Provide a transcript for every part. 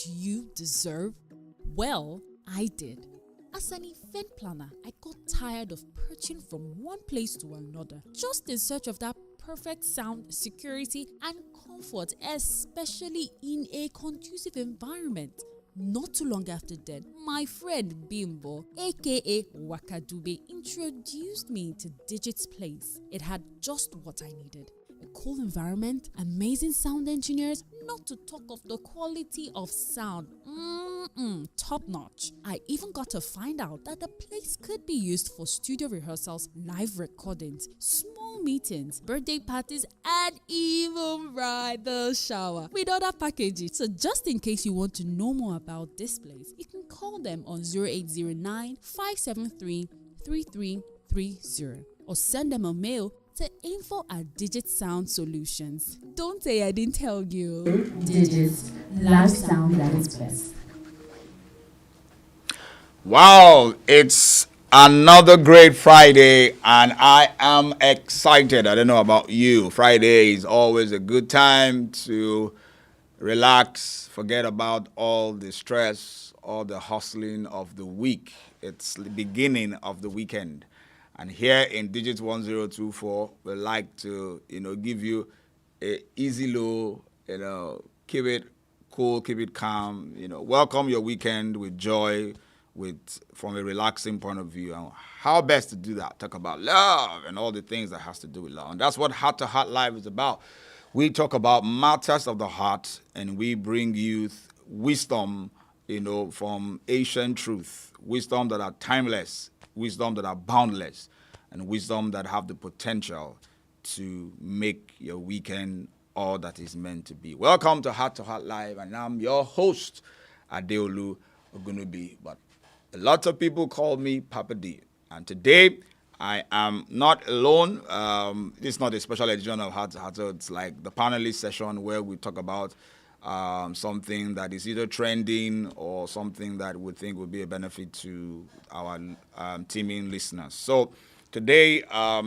what you deserve? Well, I did. As an event planner, I got tired of perching from one place to another, just in search of that perfect sound, security, and comfort, especially in a conducive environment. Not too long after that, my friend Bimbo, aka Wakadube, introduced me to Digit's place. It had just what I needed. A cool environment, amazing sound engineers, not to talk of the quality of sound. Top notch. I even got to find out that the place could be used for studio rehearsals, live recordings, small meetings, birthday parties, and even bridal shower with other packages. So just in case you want to know more about this place, you can call them on 0809 573 3330 or send them a mail to info@Digit Sound Solutions. Don't say I didn't tell you. Digits, live sound at its best. Wow, it's another great Friday and I am excited. I don't know about you. Friday is always a good time to relax, forget about all the stress, all the hustling of the week. It's the beginning of the weekend. And here in Digits 1024, we like to, give you a easy low, keep it cool, keep it calm, welcome your weekend with joy, from a relaxing point of view. And how best to do that? Talk about love and all the things that has to do with love. And that's what Heart to Heart Live is about. We talk about matters of the heart and we bring you wisdom, from ancient truth, wisdom that are timeless, wisdom that are boundless, and wisdom that have the potential to make your weekend all that is meant to be. Welcome to Heart Live, and I'm your host, Adeolu Ogunubi. But a lot of people call me PapaDee, and today I am not alone. This is not a special edition of Heart to Heart. So it's like the panelist session where we talk about something that is either trending or something that we think would be a benefit to our teaming listeners. So today,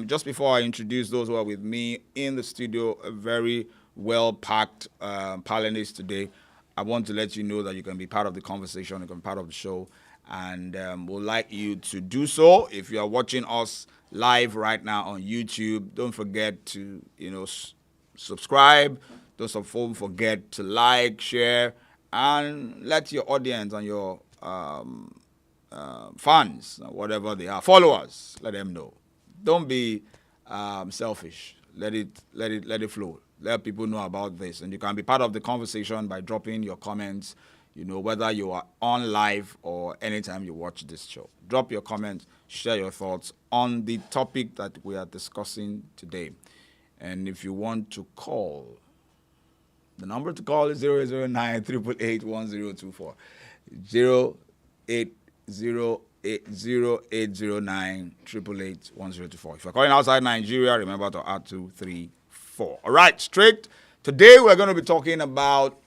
just before I introduce those who are with me in the studio, a very well-packed panelist today, I want to let you know that you can be part of the conversation, you can be part of the show, and we'd like you to do so. If you are watching us live right now on YouTube, don't forget to, subscribe. Don't forget to like, share, and let your audience and your fans, whatever they are, followers, let them know. Don't be selfish. Let it flow. Let people know about this, and you can be part of the conversation by dropping your comments. Whether you are on live or anytime you watch this show, drop your comments, share your thoughts on the topic that we are discussing today. And if you want to call, the number to call is 009-888-1024. 0808009-888-1024. If you're calling outside Nigeria, remember to add 234. All right, straight. Today we're going to be talking about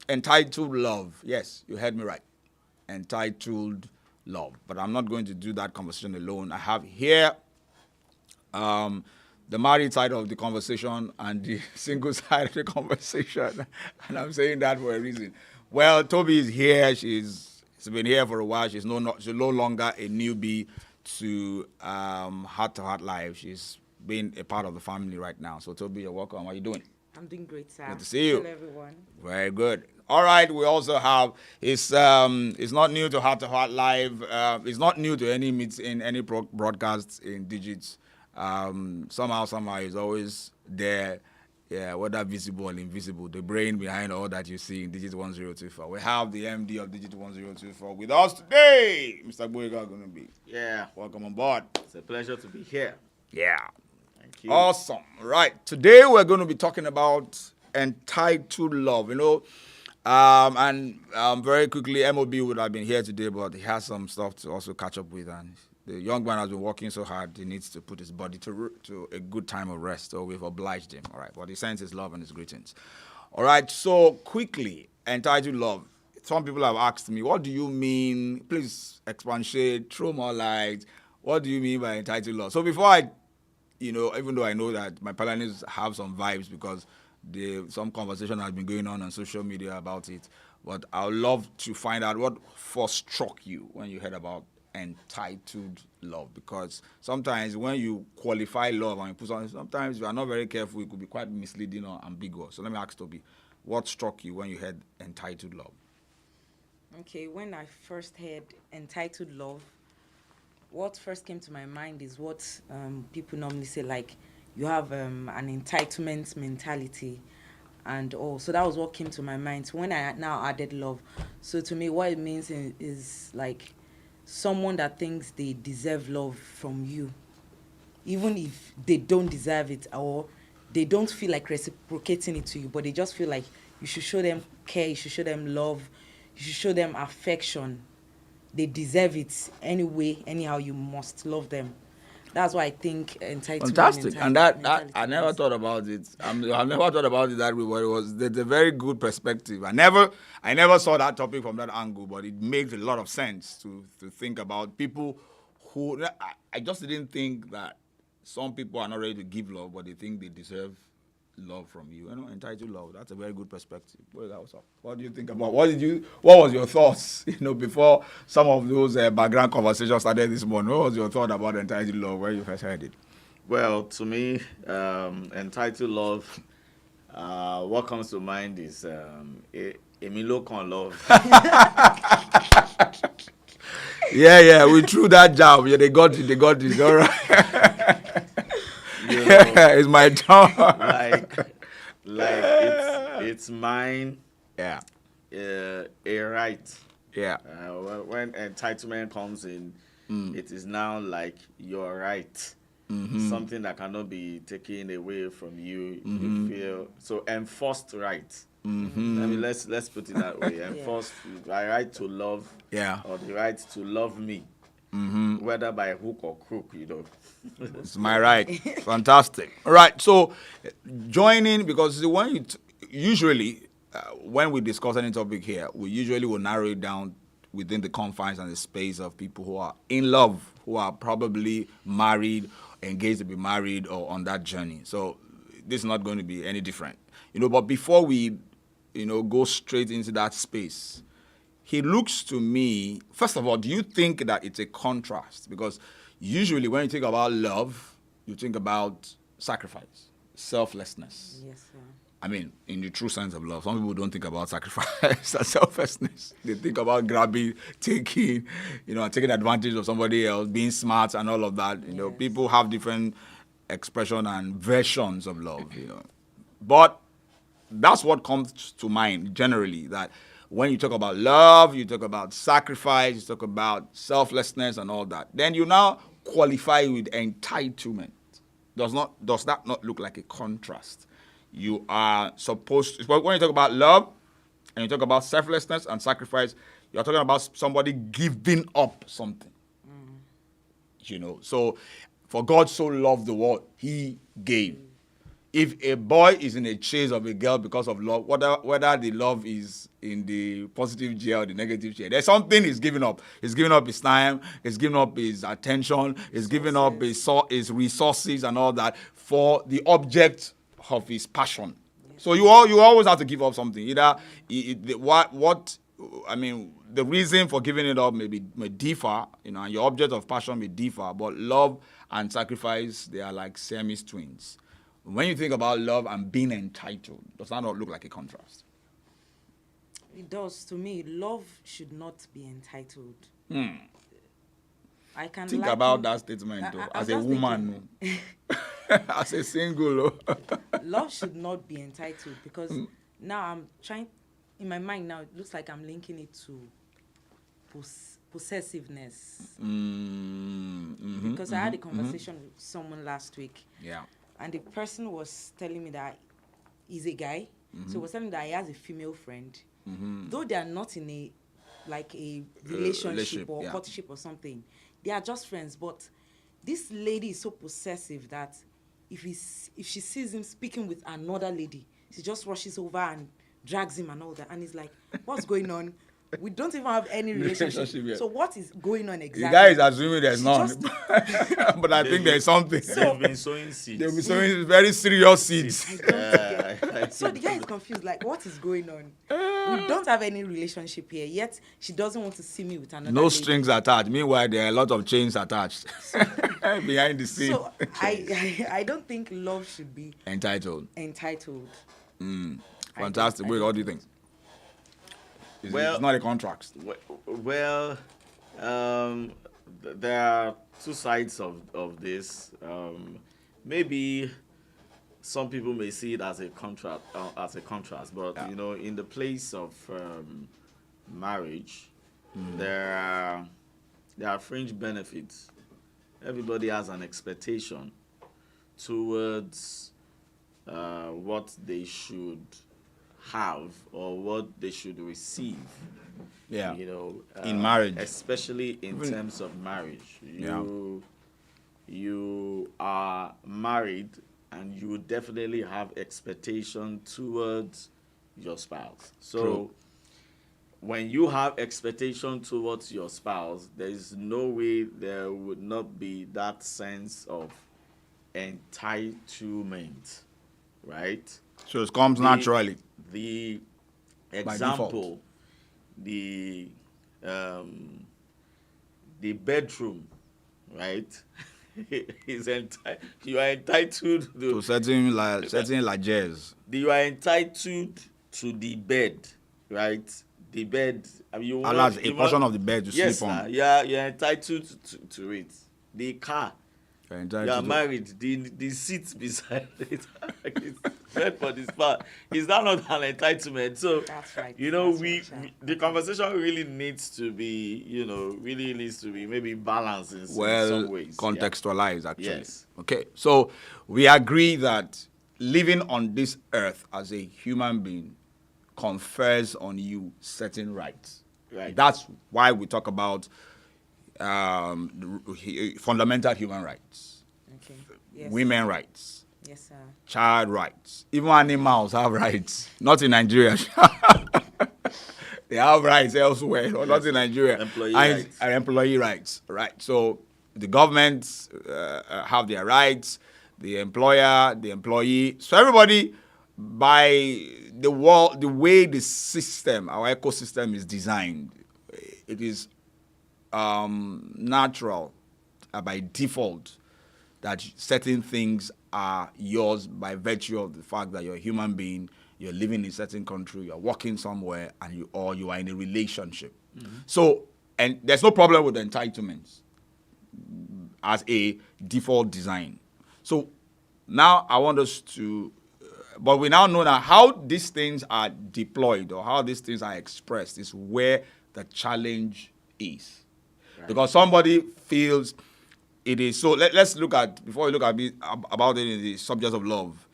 entitled love. Yes, you heard me right. Entitled love. But I'm not going to do that conversation alone. I have here the married side of the conversation and the single side of the conversation. And I'm saying that for a reason. Well, Toby is here. She's been here for a while. She's no longer a newbie to Heart to Heart Live. She's been a part of the family right now. So, Toby, you're welcome. How are you doing? I'm doing great, sir. Good to see you. Hello, everyone. Very good. All right. We also have it's not new to Heart Live. It's not new to any broadcasts in Digits. Somehow he's always there. Yeah, whether visible or invisible, the brain behind all that you see in Digit 1024. We have the MD of Digit 1024 with us today, Mr. Boyega Gunubi. Yeah, Welcome on board. it's a pleasure to be here. Yeah. Thank you. Awesome. Right. Today we're going to be talking about entitled love. And very quickly, MOB would have been here today, but he has some stuff to also catch up with, and the young man has been working so hard, he needs to put his body to a good time of rest, so we've obliged him. All right, but he sends his love and his greetings. All right, so quickly, entitled love. Some people have asked me, what do you mean? Please expatiate, throw more light. What do you mean by entitled love? So before I, even though I know that my panelists have some vibes because some conversation has been going on social media about it, But I would love to find out what first struck you when you heard about entitled love, because sometimes when you qualify love and you put something, sometimes you are not very careful, it could be quite misleading or ambiguous. So let me ask Toby, what struck you when you heard entitled love? Okay, when I first heard entitled love, what first came to my mind is what people normally say, like, you have an entitlement mentality. And so that was what came to my mind. So when I now added love, so to me, what it means is like someone that thinks they deserve love from you, even if they don't deserve it or they don't feel like reciprocating it to you, but they just feel like you should show them care, you should show them love, you should show them affection. They deserve it anyway, anyhow, you must love them. That's why I think entitlement. Fantastic, and that I never thought about it. I've never thought about it that way, but it's a very good perspective. I never saw that topic from that angle, but it makes a lot of sense to think about people who. I just didn't think that some people are not ready to give love, but they think they deserve love from you. You know, entitled love. That's a very good perspective. What's up? What do you think about? What was your thoughts? Before some of those background conversations started this morning. What was your thought about entitled love when you first heard it? Well, to me, entitled love, what comes to mind is Emilio con love. Yeah, we threw that jab. Yeah, they got it. All right. It's my turn. like it's mine. Yeah. A right. Yeah. When entitlement comes in, it is now like your right. Mm-hmm. Something that cannot be taken away from you. You feel so enforced right. Mm-hmm. I mean, let's put it that way. Enforced my right to love. Yeah. Or the right to love me. Mm-hmm. Whether by hook or crook, It's my right. Fantastic. All right. So, joining, because when you usually when we discuss any topic here, we usually will narrow it down within the confines and the space of people who are in love, who are probably married, engaged to be married, or on that journey. So, this is not going to be any different, But before we, go straight into that space. He looks to me, first of all, do you think that it's a contrast? Because usually when you think about love, you think about sacrifice, selflessness. Yes, sir. I mean, in the true sense of love, some people don't think about sacrifice and selflessness. They think about grabbing, taking, taking advantage of somebody else, being smart and all of that. Yes. People have different expression and versions of love, But that's what comes to mind generally, that when you talk about love, you talk about sacrifice, you talk about selflessness and all that. Then you now qualify with entitlement. Does that not look like a contrast? You are supposed to, when you talk about love and you talk about selflessness and sacrifice, you're talking about somebody giving up something. So for God so loved the world, he gave. If a boy is in a chase of a girl because of love, whether the love is in the positive chair or the negative chair, there's something he's giving up. He's giving up his time, he's giving up his attention, he's giving up his resources and all that for the object of his passion. So you always have to give up something. Either the reason for giving it up may differ, and your object of passion may differ, but love and sacrifice, they are like Siamese twins. When you think about love and being entitled, does that not look like a contrast? It does. To me, love should not be entitled. I can think about that statement, though, as a woman, as a single. Love should not be entitled, because now I'm trying, in my mind now, it looks like I'm linking it to possessiveness. Because I had a conversation with someone last week. Yeah. And the person was telling me that he's a guy. So he was telling me that he has a female friend. Though they are not in a relationship or courtship or something, they are just friends. But this lady is so possessive that if she sees him speaking with another lady, she just rushes over and drags him and all that. And he's like, what's going on? We don't even have any relationship. Relationship yet. So what is going on The exactly? guy is assuming there's She none. just- But I think there's something. They've been sowing seeds. They'll be sowing very serious seeds. So the guy is confused, like, what is going on? We don't have any relationship here, yet she doesn't want to see me with another No lady. strings attached. Meanwhile, there are a lot of chains attached behind the scene. So I don't think love should be Entitled. entitled. Fantastic. Wait, what do you think? Well- It's not a contract. Well, there are two sides of this. Maybe some people may see it as a contract, but Yeah. in the place of marriage, there are fringe benefits. Everybody has an expectation towards what they should have or what they should receive. Yeah. In In marriage. especially in Even- terms of marriage. Yeah. You are married and you definitely have expectation towards your spouse. So True. when you have expectation towards your spouse, there is no way there would not be that sense of entitlement, right? So it comes naturally. The default. example, the bedroom, right? You are entitled To certain jazz. you are entitled to the bed, right? The bed. I mean, And that's a portion of the bed to yes, sleep on. you're entitled to it. The car. You're You entitled are to- married. The seat beside it, it's meant for this part. Is that not an entitlement? So That's right. we That's right. the conversation really needs to be really needs to be maybe balanced in Well, some ways. contextualized, actually. Yes. Okay, so we agree that living on this earth as a human being confers on you certain rights. Right. That's why we talk about fundamental human rights, Okay. Yes. women rights, Yes, sir. child rights. Even animals have rights. Not in Nigeria. They have rights elsewhere, but not in Nigeria. Employee And rights. employee rights, right? So the government have their rights, the employer, the employee. So everybody, by the way the system, our ecosystem is designed, it is natural by default that certain things are yours by virtue of the fact that you're a human being, you're living in a certain country, you're working somewhere, and you are in a relationship. So, and there's no problem with entitlements as a default design. So now I want us to, but we now know that how these things are deployed or how these things are expressed is where the challenge is. Because somebody feels it is. So let's look at, before we look at about it in the subject of love,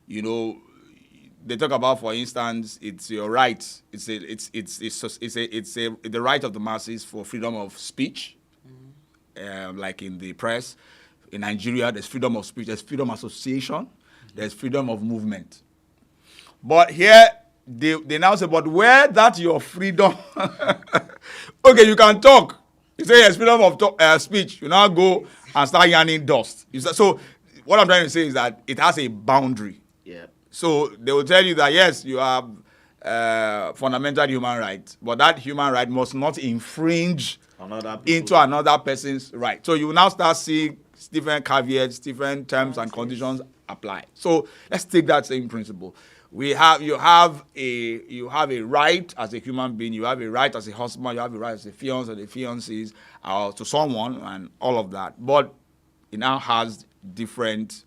they talk about, for instance, it's your right. It's the right of the masses for freedom of speech, like in the press. In Nigeria, there's freedom of speech, there's freedom of association, there's freedom of movement. But here, they now say, but where that your freedom, okay, you can talk. You say there's freedom of speech. You now go and start yarning dust. So what I'm trying to say is that it has a boundary. Yeah. So they will tell you that, yes, you have fundamental human rights, but that human right must not infringe into another person's right. So you will now start seeing different caveats, different terms and conditions apply. So let's take that same principle. You have a right as a human being, you have a right as a husband, you have a right as a fiancé or the fiancés to someone and all of that. But it now has different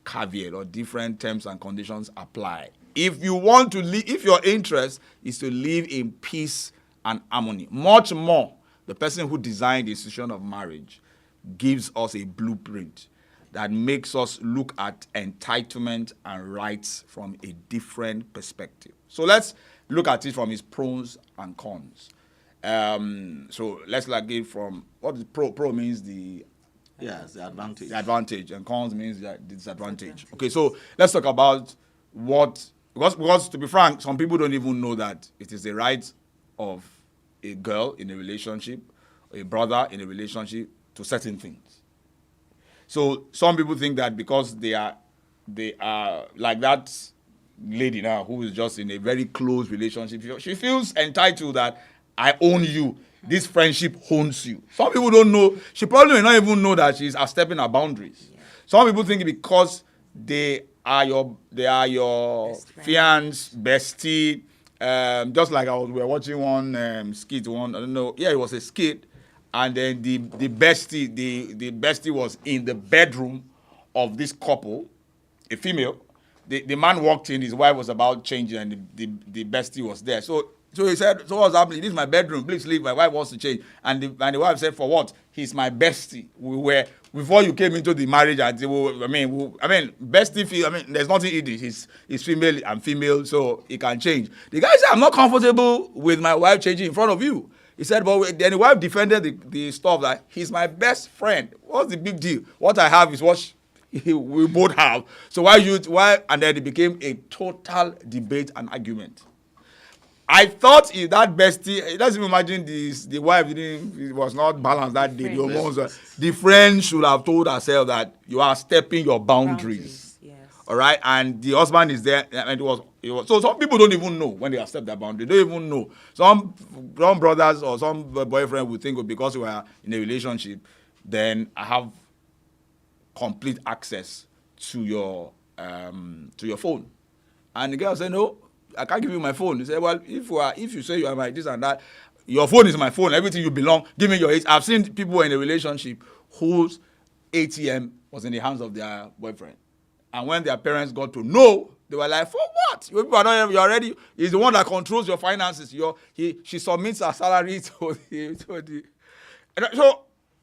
caveat or different terms and conditions apply. If you want to live, if your interest is to live in peace and harmony, much more, the person who designed the institution of marriage gives us a blueprint that makes us look at entitlement and rights from a different perspective. So let's look at it from its pros and cons. So let's look at it from what is pro. Pro means the advantage. The advantage, and cons means the disadvantage. Okay, so let's talk about what, because to be frank, some people don't even know that it is the right of a girl in a relationship, a brother in a relationship to certain things. So some people think that because they are like that lady now who is just in a very close relationship, she feels entitled that I own you. This friendship owns you. Some people don't know. She probably may not even know that she's stepping her boundaries. Yeah. Some people think because they are your fiance, bestie. Just like we were watching one skit. I don't know. Yeah, it was a skit, and then the bestie was in the bedroom of this couple, a female. The man walked in. His wife was about changing, and the bestie was there. So he said, "So what's happening? This is my bedroom. Please leave. My wife wants to change." And the wife said, "For what? He's my bestie. We were before you came into the marriage. And bestie. There's nothing hidden. He's female and female, so he can change." The guy said, "I'm not comfortable with my wife changing in front of you." He said, but then the wife defended the stuff that he's my best friend. What's the big deal? What I have is what we both have. So why? And then it became a total debate and argument. I thought if that bestie, let's even imagine the wife it was not balanced that day. The friend should have told herself that you are stepping your boundaries. Yes. All right, and the husband is there, and it was. So some people don't even know when they have stepped that boundary. They don't even know. Some brothers or some boyfriend would think, because we are in a relationship, then I have complete access to your phone. And the girl said, "No, I can't give you my phone." He said, "Well, if you say you are my this and that, your phone is my phone. Everything you belong. Give me your ATM." I've seen people in a relationship whose ATM was in the hands of their boyfriend, and when their parents got to know, they were like, "For what? You people are not. You already. He's the one that controls your finances. She submits her salary to the."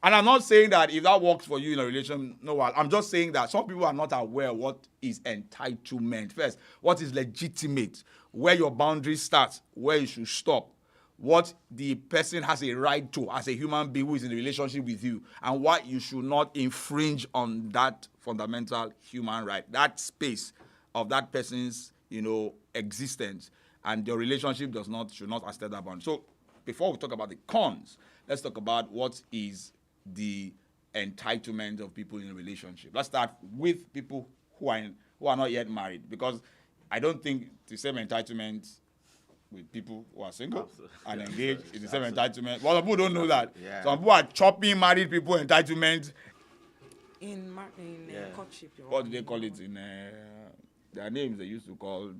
And I'm not saying that if that works for you in a relation, no. I'm just saying that some people are not aware what is entitlement. First, what is legitimate, where your boundaries start, where you should stop, what the person has a right to as a human being who is in a relationship with you, and what you should not infringe on that fundamental human right, that space of that person's existence, and your relationship should not extend that boundary. So before we talk about the cons, let's talk about what is the entitlement of people in a relationship. Let's start with people who are not yet married, because I don't think the same entitlement with people who are single and engaged is the same entitlement. Well, people don't know that. Yeah. Some people are chopping married people entitlement in courtship. What do they call it? In their names they used to call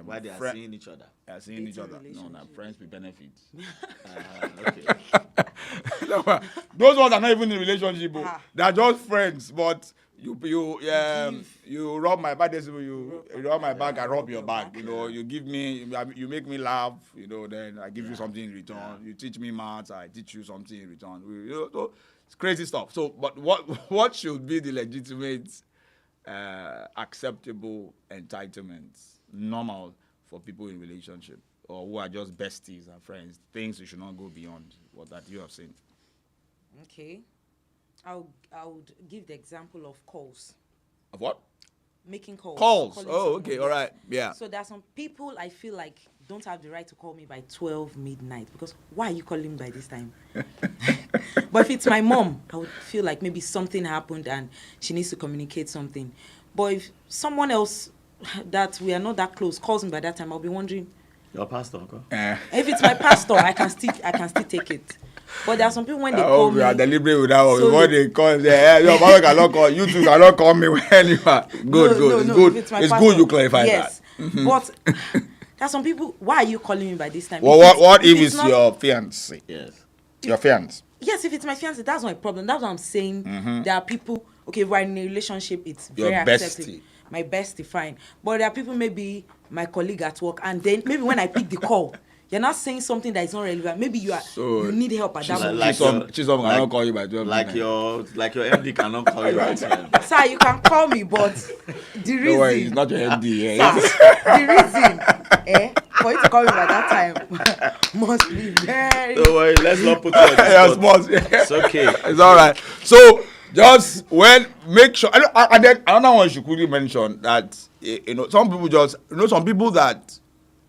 why they are seeing each other. They are seeing each other. No, friends with benefits. Okay. Those ones are not even in a relationship. They are just friends, but you rub my back. You rub my back, I rub your back. You give me, you make me laugh. Then I give you something in return. Yeah. You teach me maths, I teach you something in return. So it's crazy stuff. So, but what should be the legitimate, acceptable entitlements? Normal for people in relationship or who are just besties and friends, things you should not go beyond what that you have seen. Okay, I would give the example of calls. Of what? Making calls. Calls. Oh, okay, all right, yeah. So there are some people I feel like don't have the right to call me by 12 midnight, because why are you calling me by this time? But if it's my mom, I would feel like maybe something happened and she needs to communicate something. But if someone else that we are not that close calls me by that time, I'll be wondering. Your pastor, okay? If it's my pastor, I can still take it. But there are some people when they call me. We are deliberate with that one. So when they call, your mother cannot call. You two cannot call me when you are. Good. It's good. It's good you clarify that. Mm-hmm. But there are some people. Why are you calling me by this time? Well, what if it's your fiancé? Yes. Your fiancé. Yes, if it's my fiancé, that's not a problem. That's what I'm saying. Mm-hmm. There are people. Okay, we're in a relationship. It's very acceptable. My bestie, fine. But there are people, maybe my colleague at work, and then maybe when I pick the call, you're not saying something that is not relevant. Maybe you need help at that moment. She's cannot call you by 12. Like your MD cannot call you by 12. Sir, you can call me, but the reason. No worry, it's not your MD. The reason for you to call me by that time must be very. Don't worry, let's not put it on the spot. It's okay. It's all right. So just make sure. And then another one you could mention that some people some people that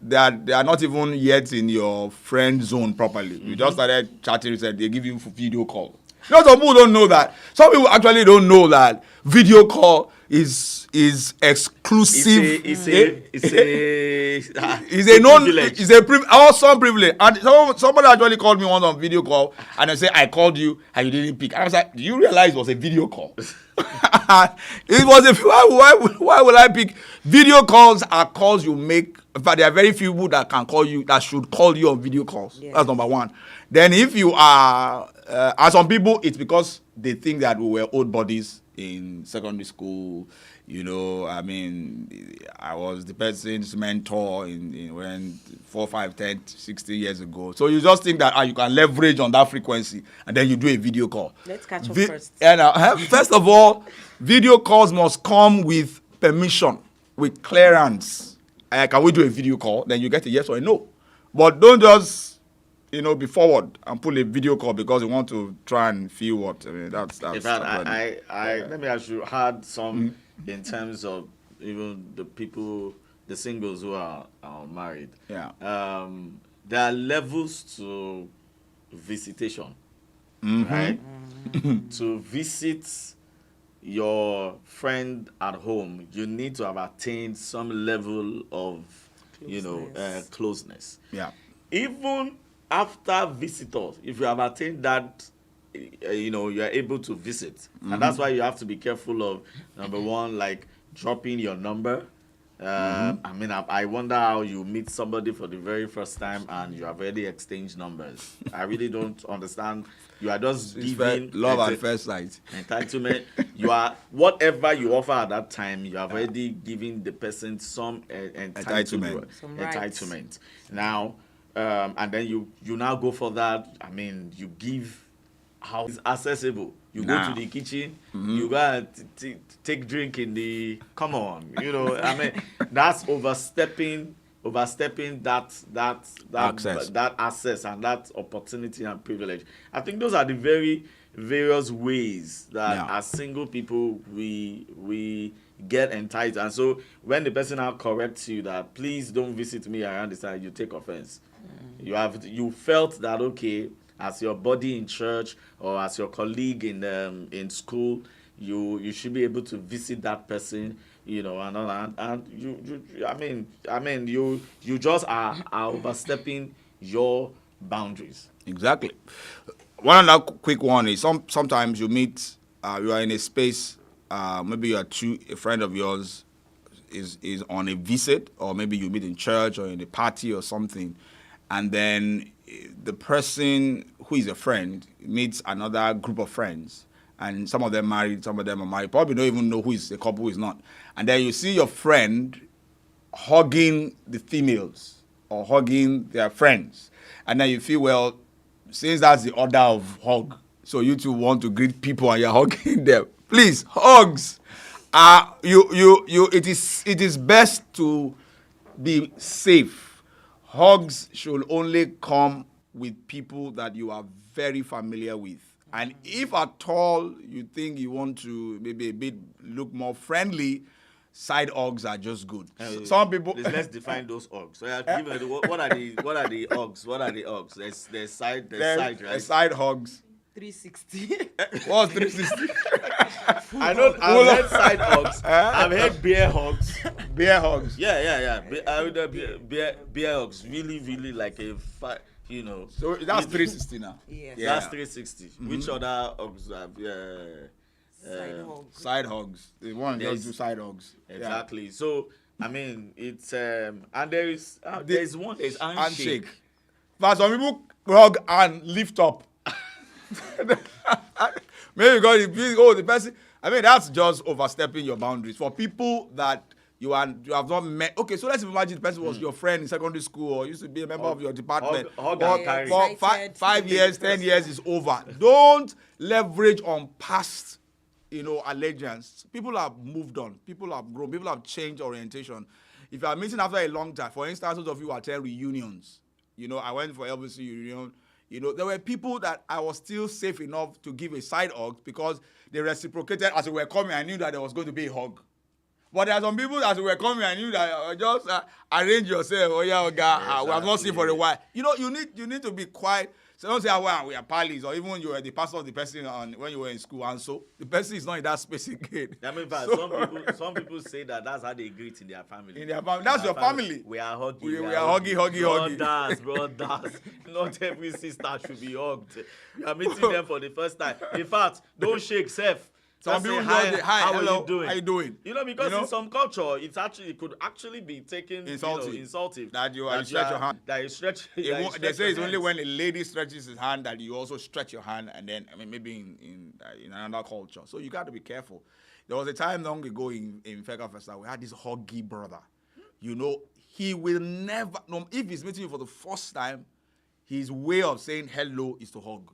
they are not even yet in your friend zone properly. You just started chatting, said they give you video call. You know, some people don't know that. Some people actually don't know that video call is exclusive. It's a awesome privilege. And somebody actually called me once on video call and they said, I called you and you didn't pick. I was like, do you realize it was a video call? It was why would I pick? Video calls are calls you make. In fact, there are very few people that can call you, that should call you on video calls. Yes. That's number one. Then if you are, as some people, it's because they think that we were old bodies in secondary school. You know, I mean, I was the person's mentor in when 4, 5, 10, 60 years ago. So you just think that you can leverage on that frequency and then you do a video call. Let's catch up first. And first of all, video calls must come with permission, with clearance. Can we do a video call? Then you get a yes or a no. But don't just, be forward and pull a video call because you want to try and feel what. I mean, that's. In fact, let me ask you, had some in terms of even the people, the singles who are married. Yeah. There are levels to visitation, right? To visit your friend at home, you need to have attained some level of, closeness. Yeah. Even after visitors, if you have attained that, you are able to visit. And that's why you have to be careful of, number one, like dropping your number. I mean, I wonder how you meet somebody for the very first time and you have already exchanged numbers. I really don't understand. You are just giving love at first sight. Entitlement. You are, whatever you offer at that time, you have already given the person some entitlement. Entitlement. Now, and then you now go for that. I mean, you give how it's accessible. You go to the kitchen, you go and take drink in the, come on, I mean, that's overstepping that access. That access and that opportunity and privilege. I think those are the very various ways that as single people we get entitled. And so when the person now corrects you that please don't visit me around this time, you take offense. You felt that, okay, as your buddy in church or as your colleague in school, you should be able to visit that person, and you just are overstepping your boundaries. Exactly. One other quick one is sometimes you meet, you are in a space, maybe a friend of yours is on a visit, or maybe you meet in church or in a party or something, and then the person who is a friend meets another group of friends, and some of them married, some of them are married, probably don't even know who is a couple, who is not. And then you see your friend hugging the females or hugging their friends. And then you feel, well, since that's the order of hug, so you two want to greet people and you're hugging them. Please, hugs. It is best to be safe. Hugs should only come with people that you are very familiar with. And if at all you think you want to maybe a bit look more friendly, side hugs are just good. Some people. Let's define those hugs. So what are the hugs? What are the hugs? There's side, right? Side hugs. 360. What's 360? I've heard side hugs. I've heard beer hugs. Beer hugs. Yeah. Beer hugs. Really, really like a So that's 360 now. Yes. Yeah. That's 360. Which other hugs have? Side hugs. Side hugs. They want to just do side hugs. Exactly. Yeah. So I mean, it's and there's handshake. But some people hug and lift up. Maybe because the person. I mean, that's just overstepping your boundaries. For people that you have not met. Okay, so let's imagine the person was your friend in secondary school or used to be a member of your department. For 5 years, 10 years is over. Don't leverage on past, allegiance. People have moved on. People have grown. People have changed orientation. If you are meeting after a long time, for instance, those of you who attend reunions, I went for LBC reunion. There were people that I was still safe enough to give a side hug because they reciprocated as they were coming. I knew that there was going to be a hug. But there are some people that were coming and you that just arrange yourself. Oh yeah, we have not seen for a while. You know, you need to be quiet. So don't say, well, we are pals, or even you were the pastor of the person when you were in school, and so the person is not in that space again. I mean, some people say that's how they greet in their family. In their family, that's your family. We are hugging. We are huggy. Brothers. Not every sister should be hugged. You are meeting them for the first time. In fact, don't shake self. Some people say, hi, how hello, are you doing? how you doing? You know, because in some culture, it could actually be taken insultive. That you stretch your hand. That you stretch. They say it's only when a lady stretches his hand that you also stretch your hand, and then maybe in another culture. So you got to be careful. There was a time long ago in Feka Festa, we had this huggy brother. You know, he will never. No, if he's meeting you for the first time, his way of saying hello is to hug.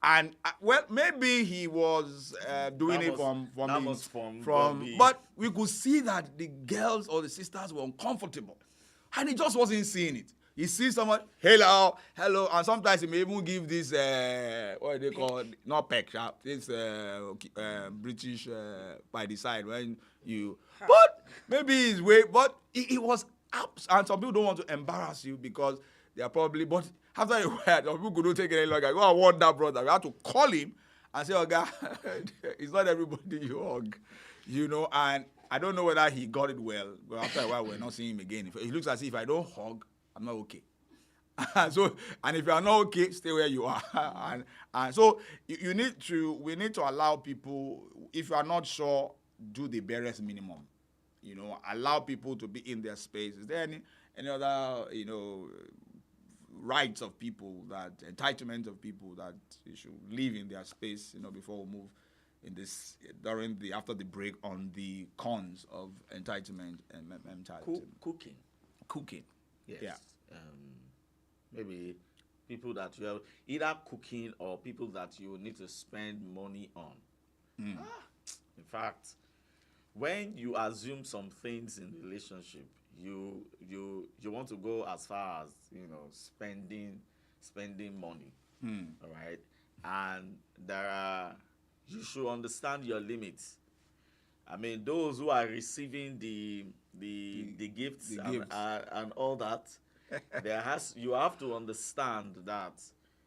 And well, maybe he was doing it from but we could see that the girls or the sisters were uncomfortable, and he just wasn't seeing it. He sees someone, hello, and sometimes he may even give this what they call not peck, this British by the side when you. But maybe his way, but he was up, and some people don't want to embarrass you because they are probably but. After a while, some people couldn't take it any longer. Go and warn that brother. We had to call him and say, oh, God, it's not everybody you hug. You know, and I don't know whether he got it well. But after a while, we're not seeing him again. He looks as if I don't hug, I'm not okay. And if you are not okay, stay where you are. and so we need to allow people, if you are not sure, do the barest minimum. You know, allow people to be in their space. Is there any other, rights of people, that entitlement of people that you should live in their space, before we move in this after the break on the cons of entitlement and mentality. Cooking. Yes. Yeah. Maybe people that you have either cooking or people that you need to spend money on. In fact, when you assume some things in relationship, you want to go as far as spending money, all right, and you should understand your limits. I mean, those who are receiving the gifts and all that, you have to understand that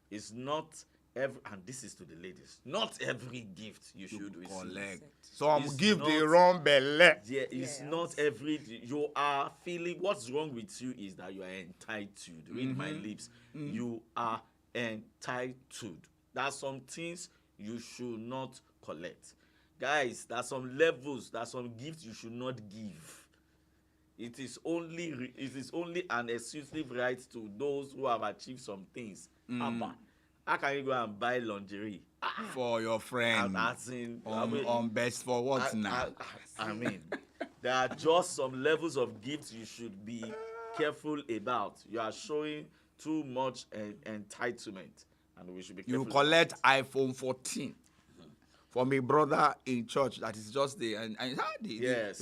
it's not and this is to the ladies, not every gift you should collect. receive. Some give the wrong belly. Yeah, it's not every. You are feeling. What's wrong with you is that you are entitled. Read my lips. You are entitled. There's some things you should not collect, guys. There's some levels. There's some gifts you should not give. It is only an exclusive right to those who have achieved some things. How can you go and buy lingerie for your friend? On best for what now? I mean, there are just some levels of gifts you should be careful about. You are showing too much entitlement, and we should be careful. You collect iPhone 14 from a brother in church that is just the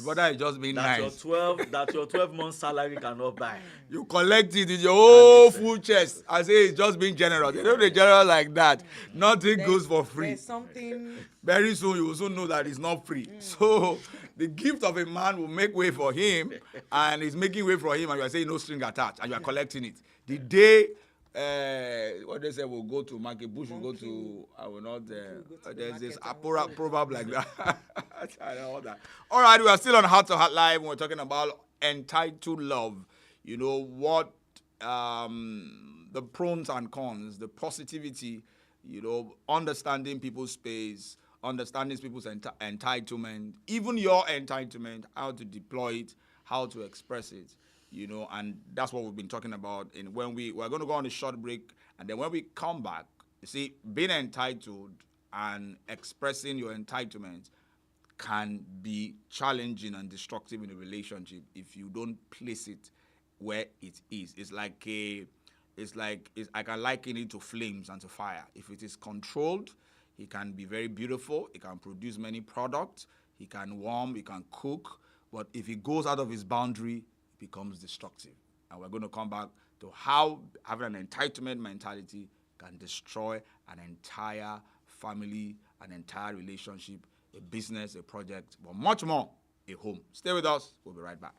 brother is just being nice. That your 12-month salary cannot buy. You collect it with your whole full chest. I say it's just being generous. You know the generous like that. Nothing goes for free. There's something. Very soon you will soon know that it's not free. So the gift of a man will make way for him, and it's making way for him, and you are saying no string attached, and you are collecting it. The day what they say, we'll go to market bush, we'll go to, I will not, there's this proverb like that. And all that. All right, we are still on Heart to Heart Live. We're talking about entitled love. You know what, the pros and cons, the positivity, understanding people's space, understanding people's entitlement, even your entitlement, how to deploy it, how to express it. And that's what we've been talking about. We're going to go on a short break, and then when we come back, you see, being entitled and expressing your entitlement can be challenging and destructive in a relationship if you don't place it where it is. I can liken it to flames and to fire. If it is controlled, it can be very beautiful. It can produce many products. It can warm. It can cook. But if it goes out of its boundary, becomes destructive. And we're going to come back to how having an entitlement mentality can destroy an entire family, an entire relationship, a business, a project, but much more a home. Stay with us. We'll be right back.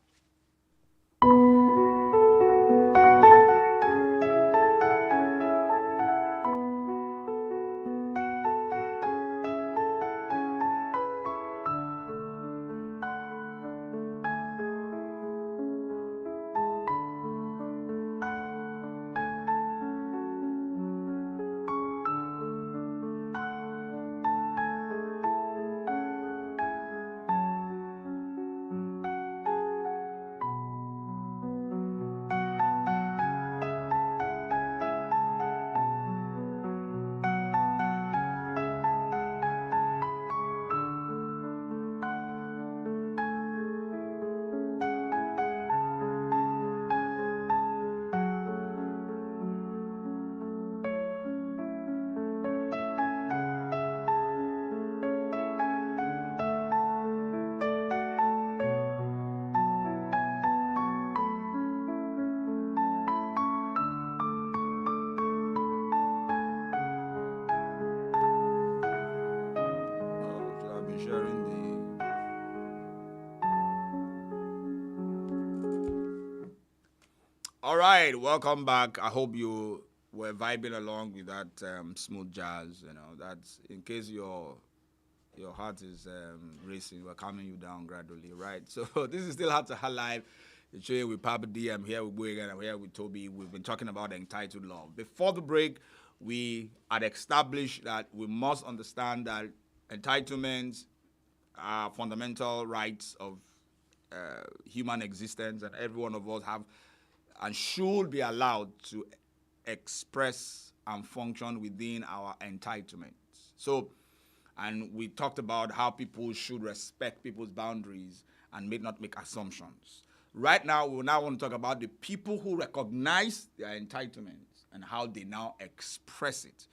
I've been sharing the. All right, welcome back. I hope you were vibing along with that smooth jazz. That's in case your heart is racing. We're calming you down gradually, right? So this is still Heart to Heart Live. The show with PapaDee. I'm here with Boygan. I'm here with Toby. We've been talking about entitled love. Before the break, we had established that we must understand that entitlements are fundamental rights of human existence, and every one of us have and should be allowed to express and function within our entitlements. So, and we talked about how people should respect people's boundaries and may not make assumptions. Right now, we now want to talk about the people who recognize their entitlements and how they now express it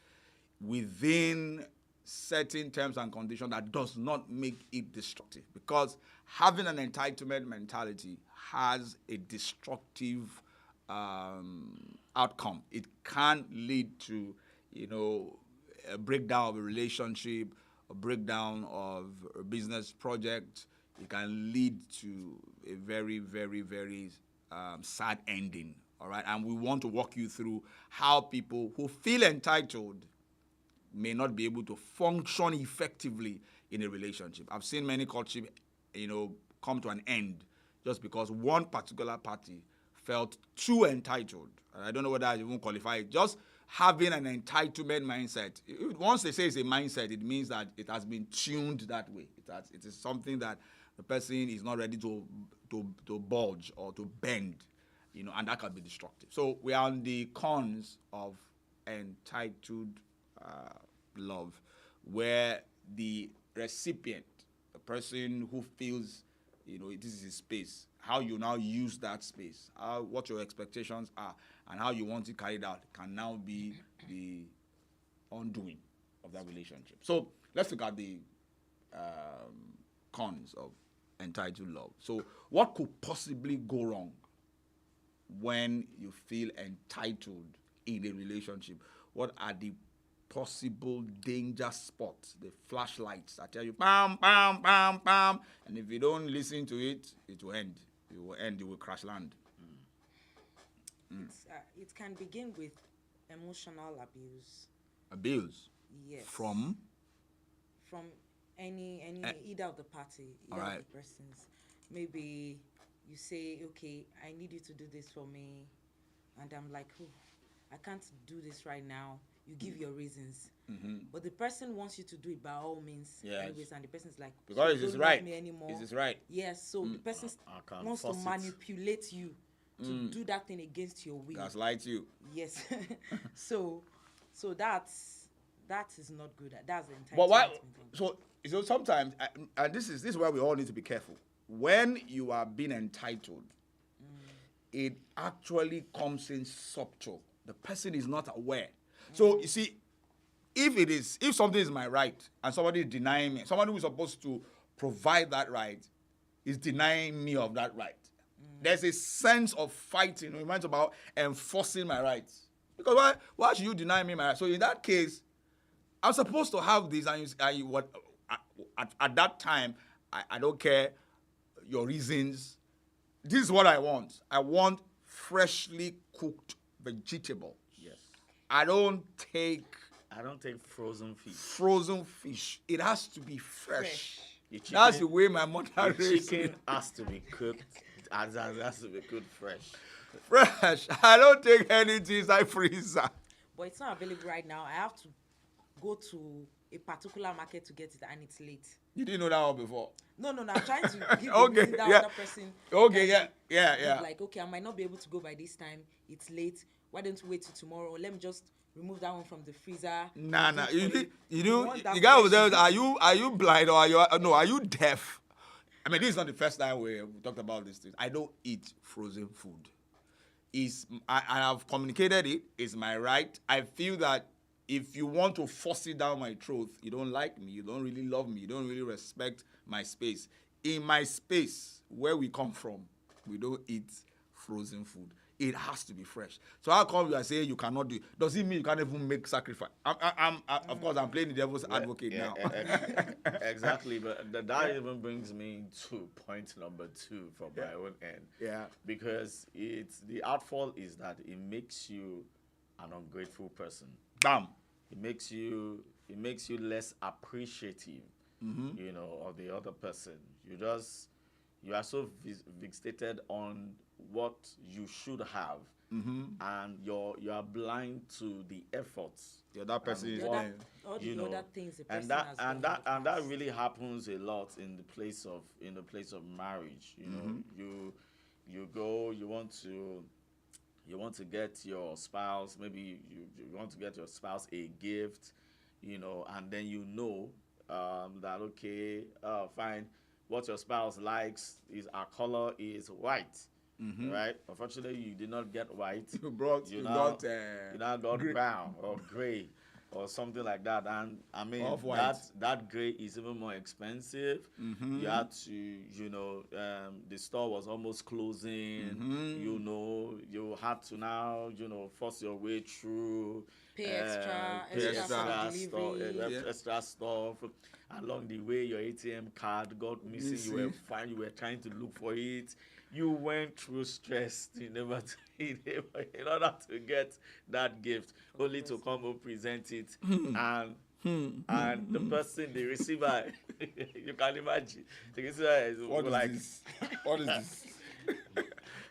within certain terms and conditions that does not make it destructive. Because having an entitlement mentality has a destructive outcome. It can lead to, a breakdown of a relationship, a breakdown of a business project. It can lead to a very, very, very sad ending. All right, and we want to walk you through how people who feel entitled may not be able to function effectively in a relationship. I've seen many courtship, come to an end just because one particular party felt too entitled. And I don't know whether I even qualify it. Just having an entitlement mindset. Once they say it's a mindset, it means that it has been tuned that way. It is something that the person is not ready to budge or to bend, and that can be destructive. So we are on the cons of entitled love, where the recipient, the person who feels, this is his space, how you now use that space, what your expectations are, and how you want it carried out can now be the undoing of that relationship. So let's look at the cons of entitled love. So what could possibly go wrong when you feel entitled in a relationship? What are the possible danger spots, the flashlights that tell you, bam, bam, bam, bam, and if you don't listen to it, it will end. You will crash land. It can begin with emotional abuse. Abuse? Yes. From any either of the party, either of the persons. Maybe you say, okay, I need you to do this for me, and I'm like, oh, I can't do this right now. You give your reasons, but the person wants you to do it by all means. Yes. Anyways, and the person's like, because so it is don't right. love me anymore. It is right. Yes, so the person wants to manipulate you to do that thing against your will. Gaslight you. Yes. so that is not good. That's the entitlement. But why? So sometimes, and this is where we all need to be careful. When you are being entitled, it actually comes in subtle. The person is not aware. So you see, if something is my right and somebody is denying me, somebody who is supposed to provide that right is denying me of that right. There's a sense of fighting. It reminds about enforcing my rights. Because why should you deny me my rights? So in that case, I'm supposed to have this, and at that time, I don't care your reasons. This is what I want. I want freshly cooked vegetable. Yes. I don't take frozen fish. Frozen fish. It has to be fresh. That's the way my mother raised me. Chicken has to be cooked. It has to be cooked fresh. Fresh. I don't take anything inside freezer. But it's not available right now. I have to go to a particular market to get it, and it's late. You didn't know that one before? No. I'm trying to give Okay, that yeah. other person. Okay, yeah. Like, okay, I might not be able to go by this time. It's late. Why don't we wait till tomorrow? Let me just remove that one from the freezer. Nah. You want that the guy was there. fresh Are you blind or are you deaf? I mean, this is not the first time we talked about these things. I don't eat frozen food. I have communicated it. It's my right. I feel that if you want to force it down my throat, you don't like me, you don't really love me, you don't really respect my space. In my space, where we come from, we don't eat frozen food. It has to be fresh. So how come you are saying you cannot do it? Does it mean you can't even make sacrifice? Of course, I'm playing the devil's advocate now. Exactly, but that even brings me to point number 2 from my own end. Yeah. Because the outfall is that it makes you an ungrateful person. Bam. It makes you less appreciative, of the other person. You are so fixated on what you should have, and you are blind to the efforts The other person is all playing. the other things the person and has done. that really happens a lot in the place of marriage. You go, you want to get your spouse, maybe you want to get your spouse a gift, and then that, okay, fine, what your spouse likes is our color is white, right? Unfortunately, you did not get white. You got brown or gray or something like that, and I mean that gray is even more expensive. You had to, the store was almost closing. You had to now, force your way through. Pay extra stuff. Along the way, your ATM card got missing. You were trying to look for it. You went through stress in order to get that gift, only to come and present it, and the person, the receiver, you can imagine, the receiver is this? What is this?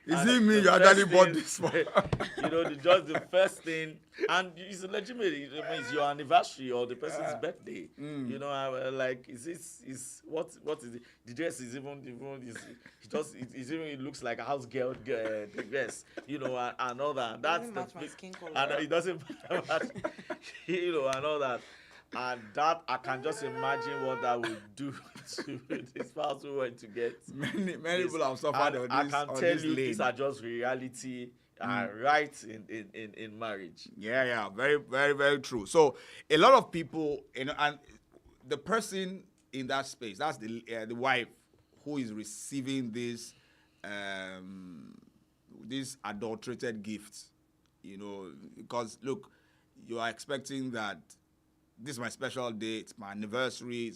Is it me you actually bought this for? Just the first thing, and it's legitimate. It's your anniversary or the person's birthday. Like, what is it? The dress is it looks like a house girl dress, and all that. That's match my skin color. And it doesn't match, and all that. And that, I can just imagine what that would do to the spouse who went to get. Many people have suffered on this. I can tell you, these are just reality, right in marriage. Yeah, very, very, very true. So a lot of people, and the person in that space, that's the wife who is receiving this adulterated gifts. Because look, you are expecting that. This is my special day. It's my anniversary.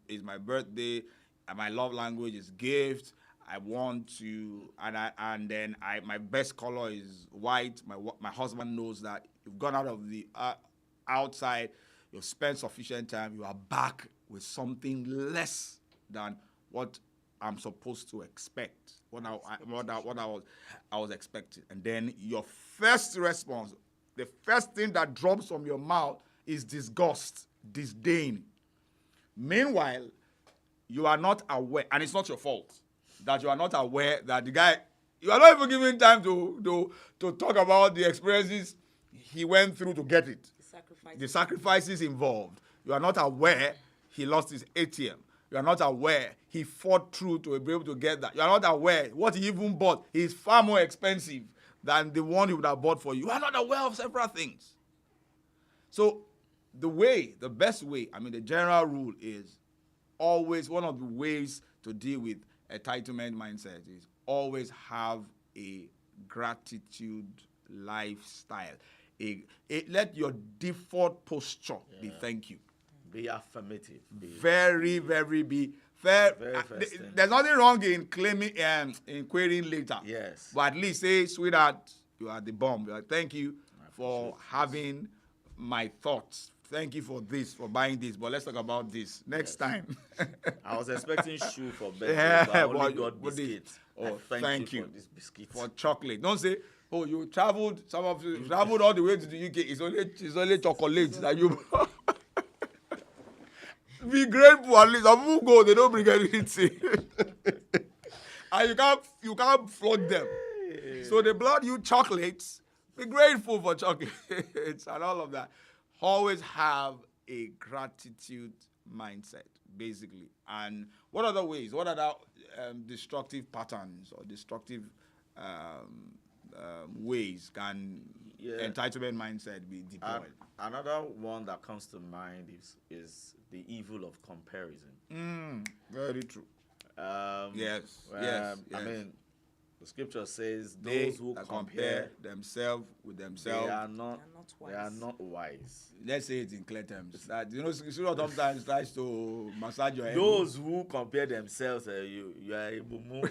It's my birthday. And my love language is gift. I want to, and then my best color is white. My husband knows that you've gone out of the outside. You've spent sufficient time. You are back with something less than what I'm supposed to expect. What I was expecting. And then your first response, the first thing that drops from your mouth, is disgust, disdain. Meanwhile, you are not aware, and it's not your fault, that you are not aware that the guy, you are not even giving time to talk about the experiences he went through to get it. The sacrifices involved. You are not aware he lost his ATM. You are not aware he fought through to be able to get that. You are not aware what he even bought is far more expensive than the one he would have bought for you. You are not aware of several things. So the best way, the general rule is always, one of the ways to deal with entitlement mindset is always have a gratitude lifestyle. Let your default posture be thank you. Be affirmative. Very, very be Fair. Very first thing. There's nothing wrong in claiming in querying later. Yes. But at least say, sweetheart, you are the bomb. Thank you for having my thoughts. Thank you for this, for buying this. But let's talk about this next time. I was expecting shoe for birthday, Yeah, but I only but got what is- biscuits. Oh, Thank you for this biscuit. for chocolate. Don't say, oh, you traveled. Some of you traveled all the way to the UK. It's only chocolate that you. Be grateful at least. Some people go, they don't bring anything, and you can't flog them. So they brought you chocolates. Be grateful for chocolates and all of that. Always have a gratitude mindset, basically. And what other ways? What other destructive patterns or destructive ways can entitlement mindset be deployed? Another one that comes to mind is the evil of comparison. Very true. Yes. I mean, the scripture says They those who that compare themselves with they themselves. are not wise. they are not wise. Let's say it in clear terms. That Scripture sometimes tries to massage your head. Those who compare themselves, you are a mumu.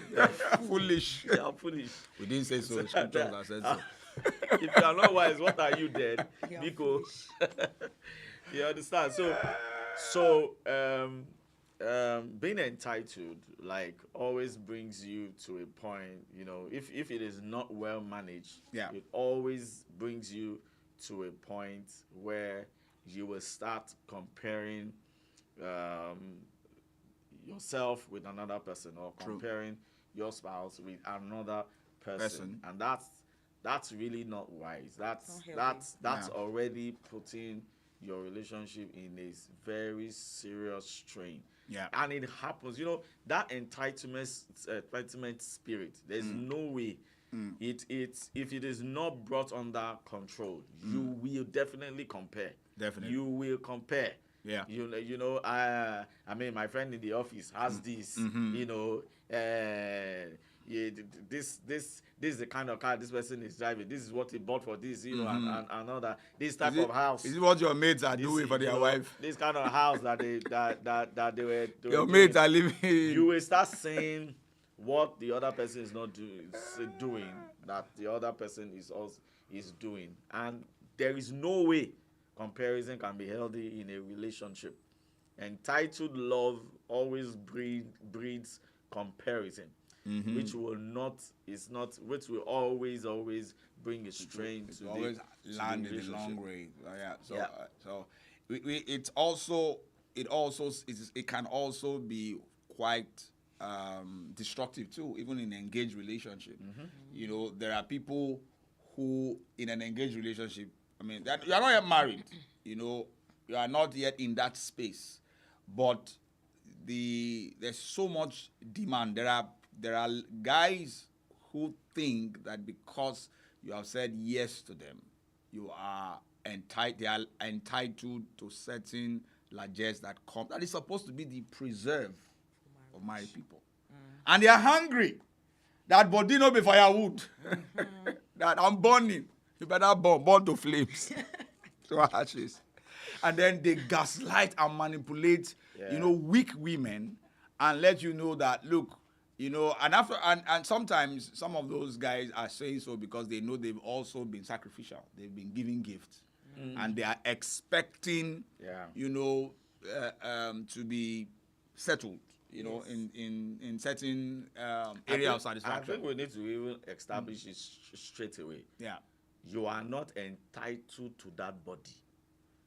Foolish. You are foolish. We didn't say so. Scripture has said so. If you are not wise, what are you then? You are Because you understand. So being entitled always brings you to a point, if it is not well managed, it always brings you to a point where you will start comparing yourself with another person, or comparing your spouse with another person. And that's really not wise. That's already putting your relationship in a very serious strain. Yeah. And it happens, that entitlement spirit, there's no way if it is not brought under control, you will definitely compare. Definitely. You will compare. Yeah. I mean, my friend in the office has this, this is the kind of car this person is driving. This is what he bought for this, and all that. This type of house. Is it what your mates are doing for their wife? This kind of house that they were doing. Your mates are living. You will start saying what the other person is not doing, that the other person is doing, and there is no way comparison can be healthy in a relationship. Entitled love always breeds comparison. Which will always bring a strain to always the land in the long way. So it can also be quite destructive too, even in an engaged relationship. There are people who in an engaged relationship, I mean, that you are not yet married, you are not yet in that space, but there's so much demand. There are guys who think that because you have said yes to them, they are entitled to certain largesse that is supposed to be the preserve of married people. And they are hungry. That body no be firewood. That I'm burning. You better burn to flames. To ashes. And then they gaslight and manipulate, weak women and let you know that, look, and sometimes some of those guys are saying so because they know they've also been sacrificial. They've been giving gifts. And they are expecting, to be settled, in certain area of satisfaction. I think we need to even establish it straight away. Yeah. You are not entitled to that body.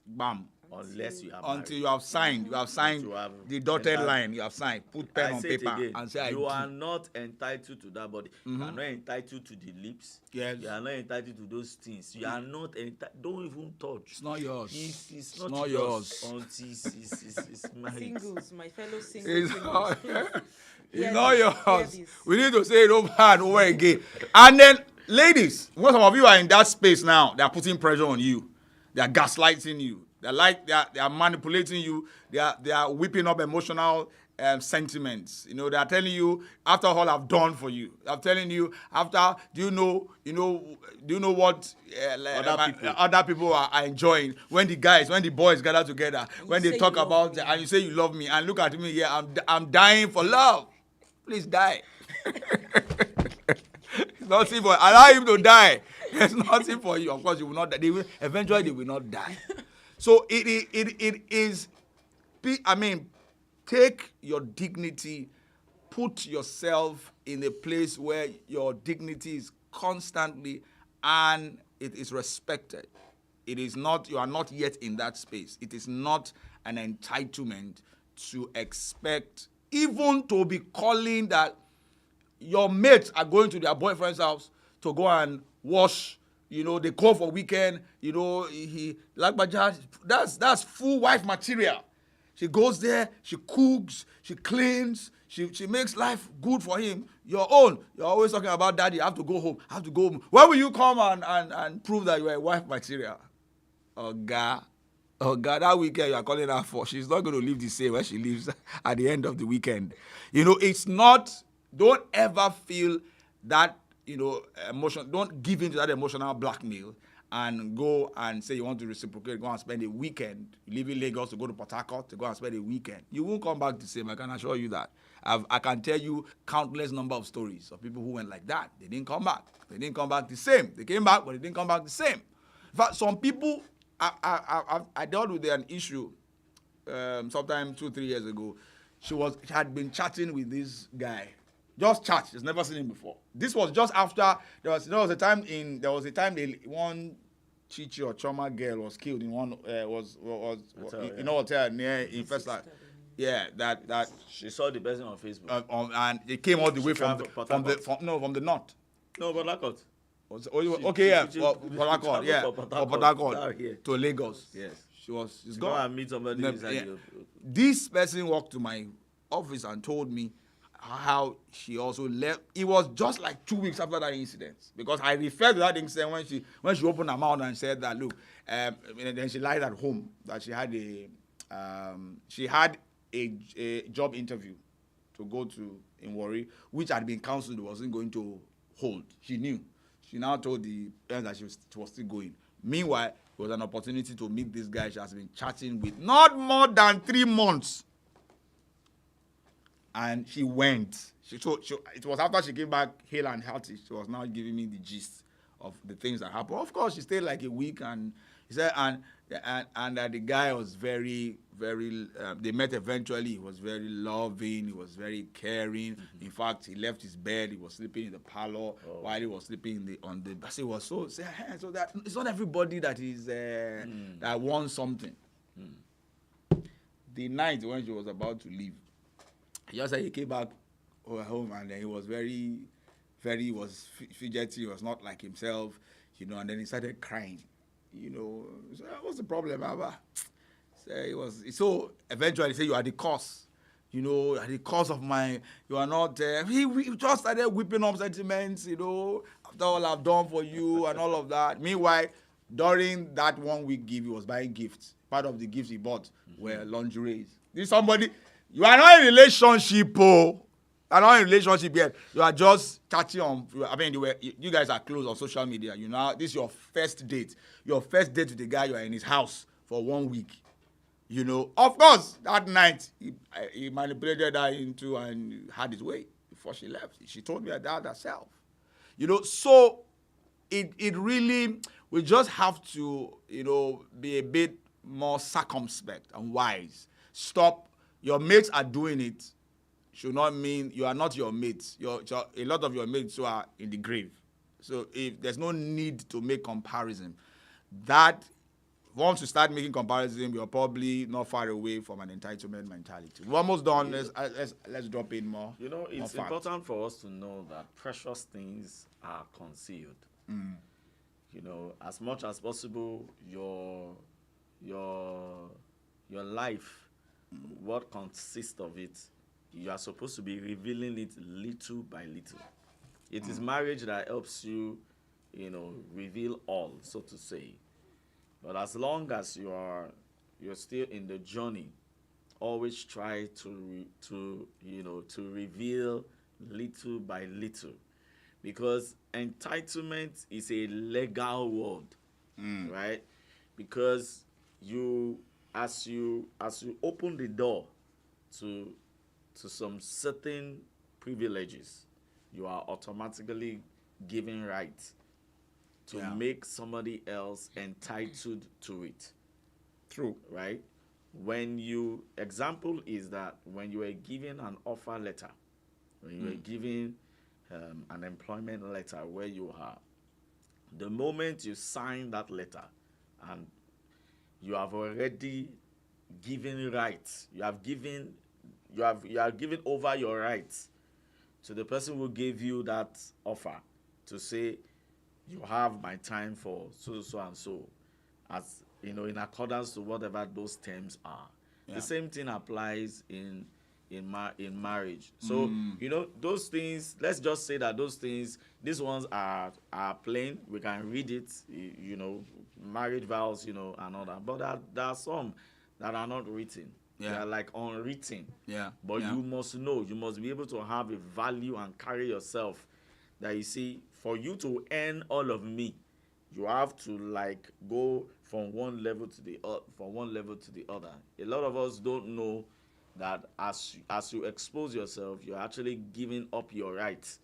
Bam. Unless you have until you have signed the dotted line. You have signed. Put pen on paper again, and say you are not entitled to that body. You are not entitled to the lips. Yes. You are not entitled to those things. You are not entitled. Don't even touch. It's not yours. It's not yours. Until it's married. Singles, my fellow singles. It's not yours. We need to say it over and over again. And then, ladies, when some of you are in that space now, they are putting pressure on you. They are gaslighting you. They are manipulating you. They are whipping up emotional sentiments. You know, they are telling you, after all I've done for you. I'm telling you, after, do you know what other people are enjoying when the boys gather together, when they talk about, and you say you love me, and look at me here, I'm dying for love. Please die. It's nothing for, allow him to die. There's nothing for you. Of course, you will not die. Eventually they will not die. So it is, I mean, take your dignity, put yourself in a place where your dignity is constantly and it is respected. It is not, you are not yet in that space. It is not an entitlement to expect, even to be calling that your mates are going to their boyfriend's house to go and wash. You know, they go for weekend. You know, that's full wife material. She goes there, she cooks, she cleans, she makes life good for him. Your own, you're always talking about daddy, I have to go home, When will you come and prove that you are a wife material? Oh God, that weekend you are calling her for, she's not going to live the same when she leaves at the end of the weekend. You know, it's not, don't ever feel that, you know, emotion, don't give in to that emotional blackmail and go and say you want to reciprocate, go and spend a weekend, leaving Lagos to go to Port Harcourt to go and spend a weekend. You won't come back the same, I can assure you that. I can tell you countless number of stories of people who went like that. They didn't come back. They didn't come back the same. They came back, but they didn't come back the same. In fact, some people, I dealt with an issue sometime 2-3 years ago. She had been chatting with this guy. Just chat. She's never seen him before. This was just after there was a time one Chichi or Choma girl was killed in one in a hotel near in first line. Yeah, that she saw the person on Facebook. And it came all the way from the north. No, Port Harcourt. Port Harcourt to Lagos. Yes. She's gone and meet somebody inside you. This person walked to my office and told me how she also left. It was just like 2 weeks after that incident, because I referred to that incident when she opened her mouth and said that, look, and then she lied at home that she had a job interview to go to in Warri, which had been cancelled, wasn't going to hold. She knew. She now told the parents that she was still going. Meanwhile, it was an opportunity to meet this guy she has been chatting with not more than 3 months. And she went. It was after she came back hale and healthy. She was now giving me the gist of the things that happened. Of course, she stayed like a week, and he said, and the guy was very, very. They met eventually. He was very loving. He was very caring. Mm-hmm. In fact, he left his bed. He was sleeping in the parlor while he was sleeping on the. It was so that it's not everybody that is that wants something. The night when she was about to leave, he just said he came back home, and then he was very, very, he was fidgety. He was not like himself, you know. And then he started crying, you know. So, what's the problem, Abba? So eventually he said, you are the cause, you know. You are the cause of you are not. He just started whipping up sentiments, you know. After all I've done for you and all of that. Meanwhile, during that 1 week gift, he was buying gifts. Part of the gifts he bought were lingeries. This somebody. You are not in a relationship, You are not in a relationship yet. You are just chatting on. I mean, you guys are close on social media. You know, this is your first date. Your first date with the guy. You are in his house for 1 week. You know, of course, that night he manipulated her into and had his way before she left. She told me that herself. You know, so it really, we just have to, you know, be a bit more circumspect and wise. Stop. Your mates are doing it should not mean you are not your mates. A lot of your mates who are in the grave. So if there's no need to make comparison, that once you start making comparison, you're probably not far away from an entitlement mentality. We're almost done. Let's drop in more. You know, it's important for us to know that precious things are concealed. You know, as much as possible, your life, what consists of it, you are supposed to be revealing it little by little. It is marriage that helps you, you know, reveal all, so to say. But as long as you're still in the journey always try to reveal little by little, because entitlement is a legal word, right? Because as you open the door to some certain privileges, you are automatically given rights to make somebody else entitled to it. True. Right? Example is that when you were given an offer letter, when you were given an employment letter where you are, the moment you sign that letter and you have already given rights, you are given over your rights to the person who gave you that offer, to say, you have my time for so and so, as in accordance to whatever those terms are. The same thing applies in marriage. So those things, let's just say that these ones are plain. We can read it, marriage vows, and all that. But there are some that are not written. They are like unwritten. But you must know, you must be able to have a value and carry yourself, that you see, for you to earn all of me, you have to go from one level to the other. A lot of us don't know that as you expose yourself, you're actually giving up your rights.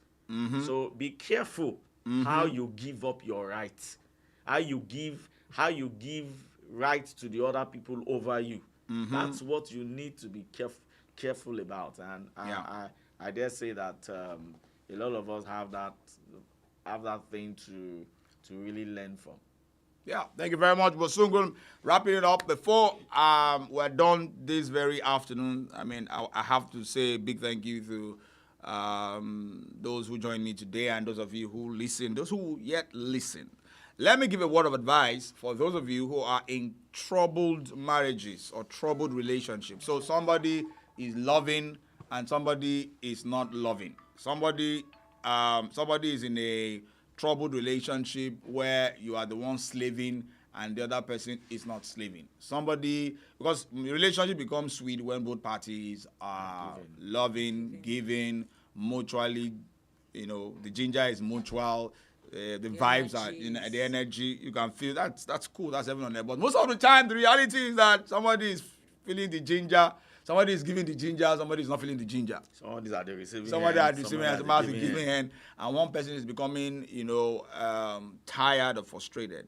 So be careful how you give up your rights, how you give rights to the other people over you. That's what you need to be careful about. And I dare say that a lot of us have that thing to really learn from. Yeah, thank you very much. We're soon going to wrap it up. Before we're done this very afternoon, I have to say a big thank you to those who joined me today and those of you who listen, those who yet listen. Let me give a word of advice for those of you who are in troubled marriages or troubled relationships. So somebody is loving and somebody is not loving. Somebody is in a troubled relationship where you are the one slaving and the other person is not slaving. Because relationship becomes sweet when both parties are loving, giving, mutually, the ginger is mutual, the vibes are, the energy, you can feel that's cool, that's everyone there. But most of the time, the reality is that somebody is feeling the ginger, somebody is giving the ginger, somebody is not feeling the ginger. Somebody is at the receiving end. Somebody at the receiving end, somebody at the giving end, and one person is becoming, tired or frustrated.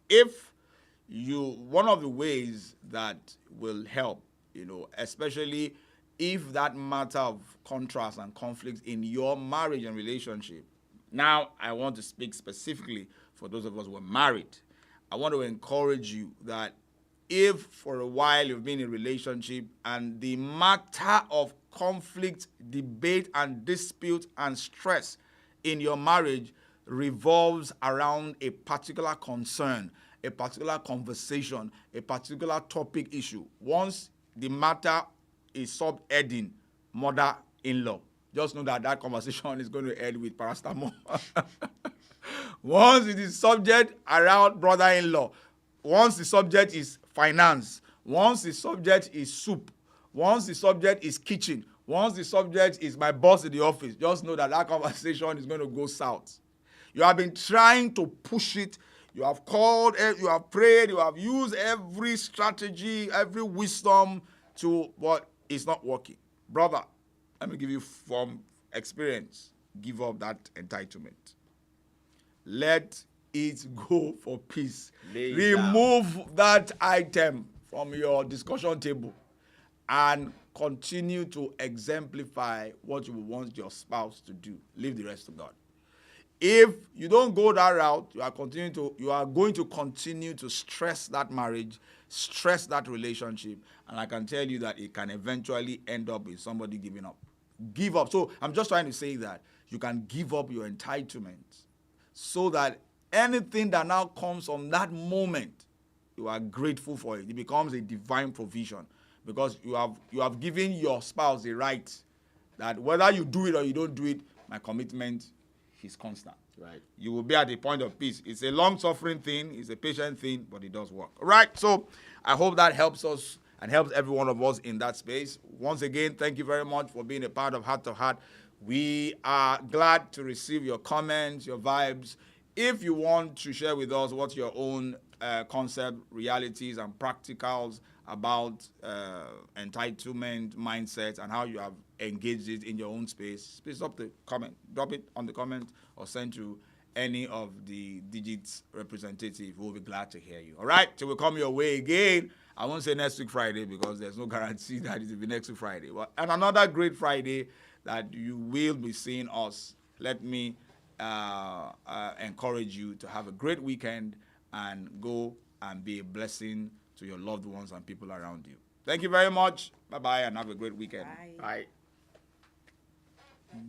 One of the ways that will help, especially if that matter of contrast and conflicts in your marriage and relationship. Now, I want to speak specifically for those of us who are married. I want to encourage you that if for a while you've been in a relationship and the matter of conflict, debate, and dispute and stress in your marriage revolves around a particular concern, a particular conversation, a particular topic issue, once the matter is subheading mother-in-law, just know that conversation is going to end with paracetamol. Once it is subject around brother-in-law, once the subject is finance, once the subject is soup, once the subject is kitchen, once the subject is my boss in the office, just know that conversation is going to go south. You have been trying to push it. You have called, you have prayed, you have used every strategy, every wisdom but it's not working. Brother, let me give you from experience. Give up that entitlement. Let it go for peace. Remove that item from your discussion table and continue to exemplify what you want your spouse to do. Leave the rest to God. If you don't go that route, you are going to continue to stress that marriage, stress that relationship, and I can tell you that it can eventually end up with somebody giving up. Give up. So I'm just trying to say that you can give up your entitlement so that anything that now comes from that moment, you are grateful for it. It becomes a divine provision because you have given your spouse the right that whether you do it or you don't do it, my commitment is constant. Right. You will be at a point of peace. It's a long-suffering thing. It's a patient thing, but it does work. All right. So I hope that helps us. and helps every one of us in that space. Once again, thank you very much for being a part of Heart to Heart. We are glad to receive your comments, your vibes. If you want to share with us what your own concept, realities, and practicals about entitlement mindsets and how you have engaged it in your own space, please drop it on the comment or send to any of the Digits representative. We'll be glad to hear you. All right, till we come your way again. I won't say next week Friday because there's no guarantee that it will be next week Friday. Well, and another great Friday that you will be seeing us. Let me encourage you to have a great weekend and go and be a blessing to your loved ones and people around you. Thank you very much. Bye-bye and have a great weekend. Bye. Bye.